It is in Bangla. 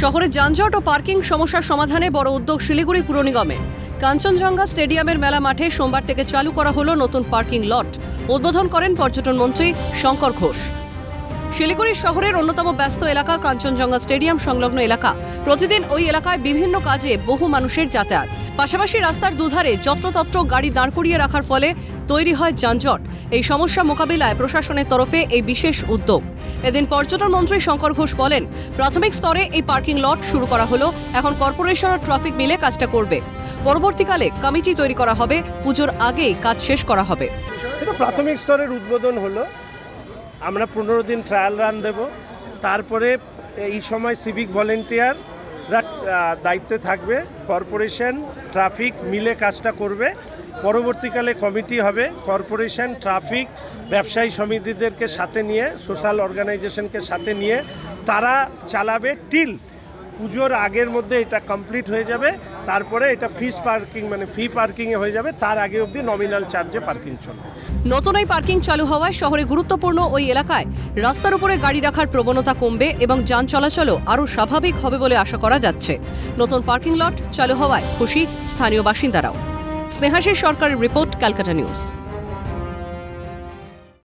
শহরে যানজট ও পার্কিং সমস্যার সমাধানে বড় উদ্যোগ শিলিগুড়ি পুর নিগমে। কাঞ্চনজঙ্ঘা স্টেডিয়ামের মেলা মাঠে সোমবার থেকে চালু করা হলো নতুন পার্কিং লট। উদ্বোধন করেন পর্যটন মন্ত্রী শঙ্কর ঘোষ। শিলিগুড়ি শহরের অন্যতম ব্যস্ত এলাকা কাঞ্চনজঙ্ঘা স্টেডিয়াম সংলগ্ন এলাকা। প্রতিদিন ওই এলাকায় বিভিন্ন কাজে বহু মানুষের যাতায়াত। পাশাপাশি রাস্তার দুধারে যত্রতত্র গাড়ি দাঁড় করিয়ে রাখার ফলে তৈরি হয় যানজট। এই সমস্যা মোকাবিলায় প্রশাসনের তরফে এই বিশেষ উদ্যোগ। এদিন পর্যটন মন্ত্রী শঙ্কর ঘোষ বলেন, প্রাথমিক স্তরে এই পার্কিং লট শুরু করা হলো, এখন কর্পোরেশন আর ট্রাফিক মিলে কাজটা করবে। পরবর্তীকালে কমিটি তৈরি করা হবে, পুজোর আগেই কাজ শেষ করা হবে। এটা প্রাথমিক স্তরের উদ্বোধন হলো। আমরা 15 দিন ট্রায়াল রান দেব। তারপরে এই সময় সিভিক ভলেন্টিয়াররা দায়িত্বে থাকবে, কর্পোরেশন ট্রাফিক মিলে কাজটা করবে। পরবর্তীকালে কমিটি হবে, কর্পোরেশন ট্রাফিক ব্যবসায়ী সমিতিদেরকে সাথে নিয়ে, সোশ্যাল অর্গানাইজেশনকে সাথে নিয়ে তারা চালাবে টিল পুজোর আগের মধ্যে এটা কমপ্লিট হয়ে যাবে। তারপরে এটা ফি পার্কিংয়ে হয়ে যাবে। তার আগে অবধি নমিনাল চার্জে পার্কিং চলবে। নতুন এই পার্কিং চালু হওয়ায় শহরে গুরুত্বপূর্ণ ওই এলাকায় রাস্তার উপরে গাড়ি রাখার প্রবণতা কমবে এবং যান চলাচলও আরও স্বাভাবিক হবে বলে আশা করা যাচ্ছে। নতুন পার্কিং লট চালু হওয়ায় খুশি স্থানীয় বাসিন্দারাও। স্নেহাশিস সরকারের রিপোর্ট, ক্যালকাটা নিউজ।